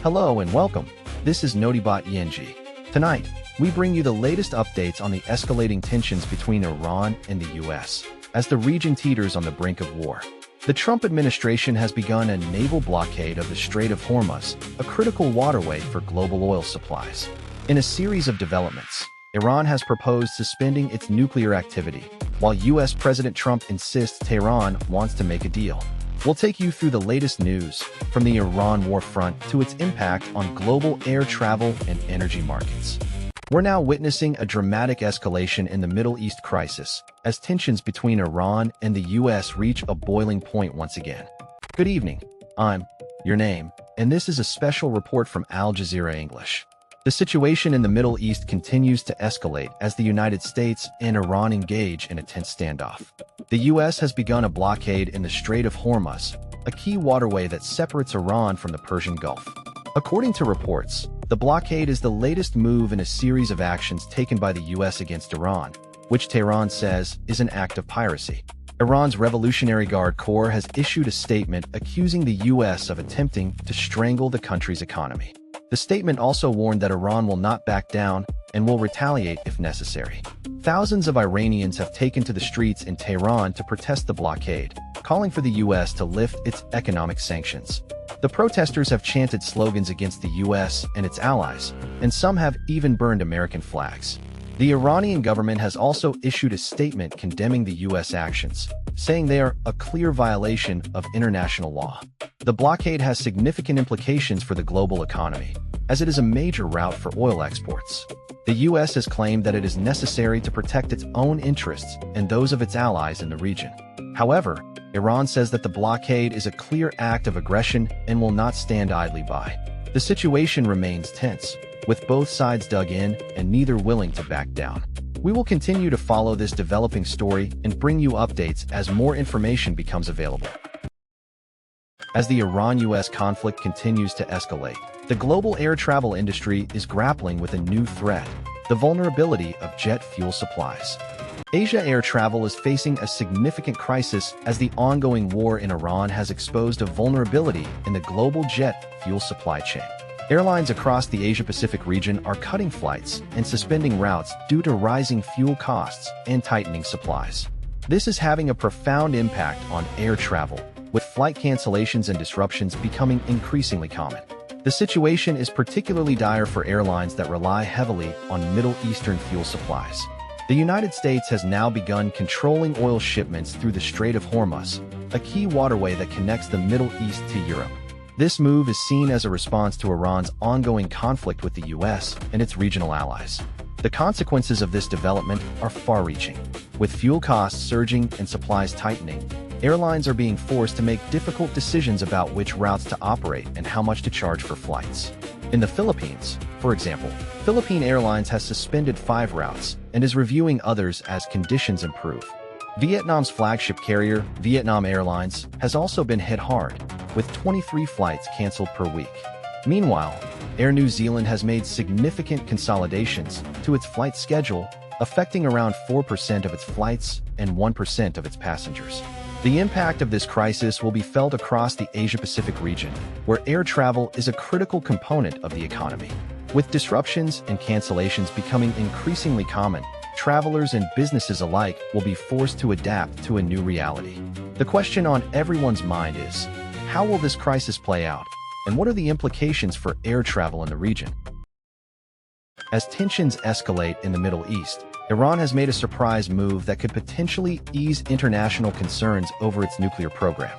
Hello and welcome. This is Notibot ENG. Tonight, we bring you the latest updates on the escalating tensions between Iran and the US, as the region teeters on the brink of war. The Trump administration has begun a naval blockade of the Strait of Hormuz, a critical waterway for global oil supplies. In a series of developments, Iran has proposed suspending its nuclear activity, while US President Trump insists Tehran wants to make a deal. We'll take you through the latest news, from the Iran war front to its impact on global air travel and energy markets. We're now witnessing a dramatic escalation in the Middle East crisis, as tensions between Iran and the US reach a boiling point once again. Good evening, I'm your name, and this is a special report from Jazeera English. The situation in the Middle East continues to escalate as the United States and Iran engage in a tense standoff. The U.S. has begun a blockade in the Strait of Hormuz, a key waterway that separates Iran from the Persian Gulf. According to reports, the blockade is the latest move in a series of actions taken by the U.S. against Iran, which Tehran says is an act of piracy. Iran's Revolutionary Guard Corps has issued a statement accusing the U.S. of attempting to strangle the country's economy. The statement also warned that Iran will not back down and will retaliate if necessary. Thousands of Iranians have taken to the streets in Tehran to protest the blockade, calling for the U.S. to lift its economic sanctions. The protesters have chanted slogans against the U.S. and its allies, and some have even burned American flags. The Iranian government has also issued a statement condemning the U.S. actions, saying they are a clear violation of international law. The blockade has significant implications for the global economy, as it is a major route for oil exports. The U.S. has claimed that it is necessary to protect its own interests and those of its allies in the region. However, Iran says that the blockade is a clear act of aggression and will not stand idly by. The situation remains tense, with both sides dug in and neither willing to back down. We will continue to follow this developing story and bring you updates as more information becomes available. As the Iran-US conflict continues to escalate, the global air travel industry is grappling with a new threat: the vulnerability of jet fuel supplies. Asia air travel is facing a significant crisis as the ongoing war in Iran has exposed a vulnerability in the global jet fuel supply chain. Airlines across the Asia-Pacific region are cutting flights and suspending routes due to rising fuel costs and tightening supplies. This is having a profound impact on air travel, with flight cancellations and disruptions becoming increasingly common. The situation is particularly dire for airlines that rely heavily on Middle Eastern fuel supplies. The United States has now begun controlling oil shipments through the Strait of Hormuz, a key waterway that connects the Middle East to Europe. This move is seen as a response to Iran's ongoing conflict with the U.S. and its regional allies. The consequences of this development are far-reaching. With fuel costs surging and supplies tightening, airlines are being forced to make difficult decisions about which routes to operate and how much to charge for flights. In the Philippines, for example, Philippine Airlines has suspended 5 routes and is reviewing others as conditions improve. Vietnam's flagship carrier, Vietnam Airlines, has also been hit hard, with 23 flights canceled per week. Meanwhile, Air New Zealand has made significant consolidations to its flight schedule, affecting around 4% of its flights and 1% of its passengers. The impact of this crisis will be felt across the Asia-Pacific region, where air travel is a critical component of the economy. With disruptions and cancellations becoming increasingly common, travelers and businesses alike will be forced to adapt to a new reality. The question on everyone's mind is, how will this crisis play out, and what are the implications for air travel in the region? As tensions escalate in the Middle East, Iran has made a surprise move that could potentially ease international concerns over its nuclear program.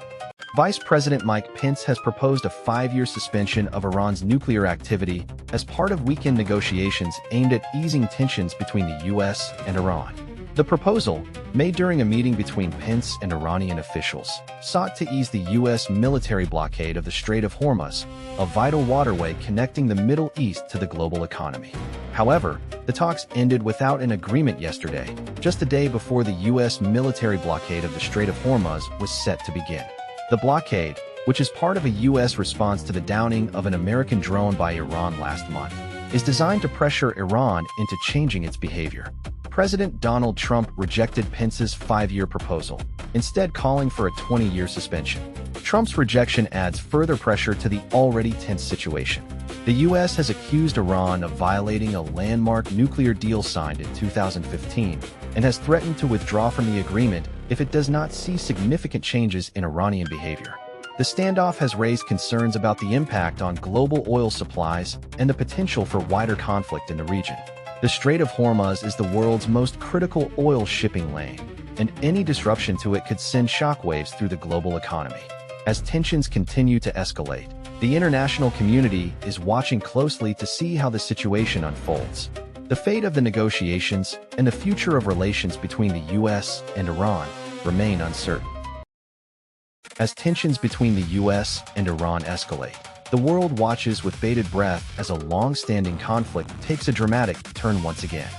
Vice President Mike Pence has proposed a 5-year suspension of Iran's nuclear activity as part of weekend negotiations aimed at easing tensions between the U.S. and Iran. The proposal, made during a meeting between Pence and Iranian officials, sought to ease the U.S. military blockade of the Strait of Hormuz, a vital waterway connecting the Middle East to the global economy. However, the talks ended without an agreement yesterday, just a day before the U.S. military blockade of the Strait of Hormuz was set to begin. The blockade, which is part of a U.S. response to the downing of an American drone by Iran last month, is designed to pressure Iran into changing its behavior. President Donald Trump rejected Pence's 5-year proposal, instead calling for a 20-year suspension. Trump's rejection adds further pressure to the already tense situation. The U.S. has accused Iran of violating a landmark nuclear deal signed in 2015 and has threatened to withdraw from the agreement if it does not see significant changes in Iranian behavior. The standoff has raised concerns about the impact on global oil supplies and the potential for wider conflict in the region. The Strait of Hormuz is the world's most critical oil shipping lane, and any disruption to it could send shockwaves through the global economy. As tensions continue to escalate, the international community is watching closely to see how the situation unfolds. The fate of the negotiations and the future of relations between the U.S. and Iran remain uncertain. As tensions between the U.S. and Iran escalate, the world watches with bated breath as a long-standing conflict takes a dramatic turn once again.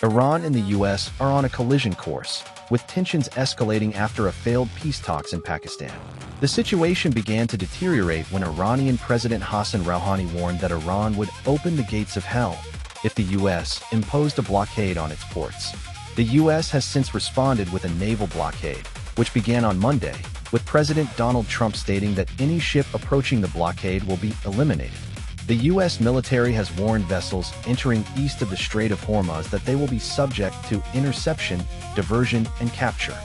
Iran and the U.S. are on a collision course, with tensions escalating after a failed peace talks in Pakistan. The situation began to deteriorate when Iranian President Hassan Rouhani warned that Iran would open the gates of hell if the U.S. imposed a blockade on its ports. The U.S. has since responded with a naval blockade, which began on Monday, with President Donald Trump stating that any ship approaching the blockade will be eliminated. The U.S. military has warned vessels entering east of the Strait of Hormuz that they will be subject to interception, diversion, and capture.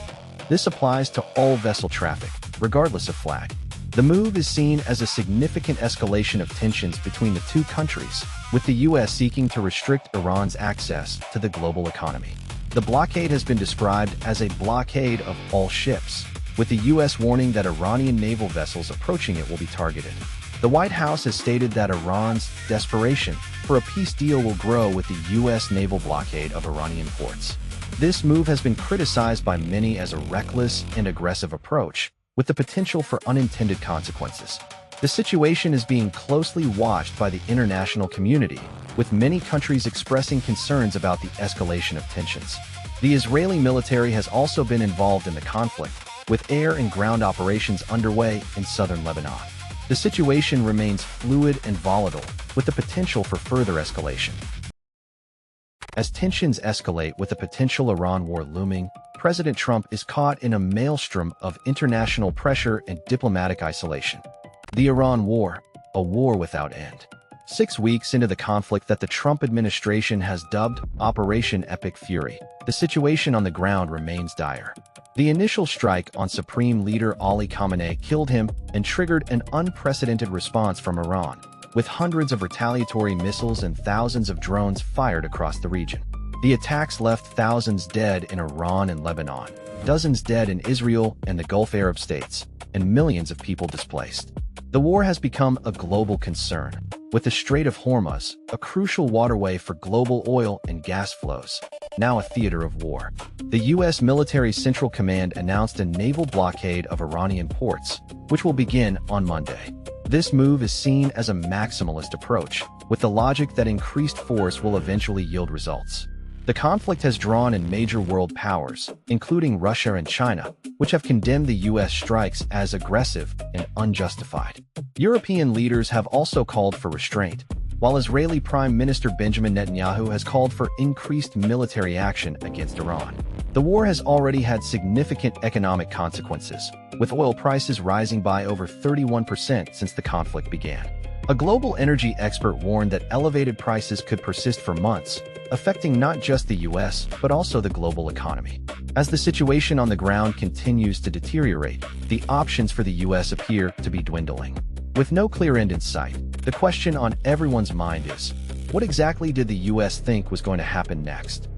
This applies to all vessel traffic, regardless of flag. The move is seen as a significant escalation of tensions between the two countries, with the U.S. seeking to restrict Iran's access to the global economy. The blockade has been described as a blockade of all ships, with the U.S. warning that Iranian naval vessels approaching it will be targeted. The White House has stated that Iran's desperation for a peace deal will grow with the U.S. naval blockade of Iranian ports. This move has been criticized by many as a reckless and aggressive approach, with the potential for unintended consequences. The situation is being closely watched by the international community, with many countries expressing concerns about the escalation of tensions. The Israeli military has also been involved in the conflict, with air and ground operations underway in southern Lebanon. The situation remains fluid and volatile, with the potential for further escalation. As tensions escalate with a potential Iran war looming, President Trump is caught in a maelstrom of international pressure and diplomatic isolation. The Iran war, a war without end. 6 weeks into the conflict that the Trump administration has dubbed Operation Epic Fury, the situation on the ground remains dire. The initial strike on Supreme Leader Ali Khamenei killed him and triggered an unprecedented response from Iran, with hundreds of retaliatory missiles and thousands of drones fired across the region. The attacks left thousands dead in Iran and Lebanon, dozens dead in Israel and the Gulf Arab states, and millions of people displaced. The war has become a global concern, with the Strait of Hormuz, a crucial waterway for global oil and gas flows, now a theater of war. The U.S. Military Central Command announced a naval blockade of Iranian ports, which will begin on Monday. This move is seen as a maximalist approach, with the logic that increased force will eventually yield results. The conflict has drawn in major world powers, including Russia and China, which have condemned the U.S. strikes as aggressive and unjustified. European leaders have also called for restraint, while Israeli Prime Minister Benjamin Netanyahu has called for increased military action against Iran. The war has already had significant economic consequences, with oil prices rising by over 31% since the conflict began. A global energy expert warned that elevated prices could persist for months, affecting not just the U.S., but also the global economy. As the situation on the ground continues to deteriorate, the options for the U.S. appear to be dwindling. With no clear end in sight, the question on everyone's mind is, what exactly did the U.S. think was going to happen next?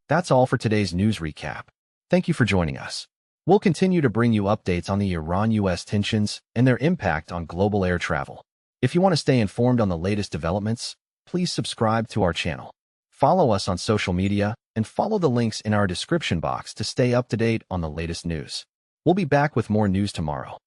That's all for today's news recap. Thank you for joining us. We'll continue to bring you updates on the Iran-U.S. tensions and their impact on global air travel. If you want to stay informed on the latest developments, please subscribe to our channel. Follow us on social media and follow the links in our description box to stay up to date on the latest news. We'll be back with more news tomorrow.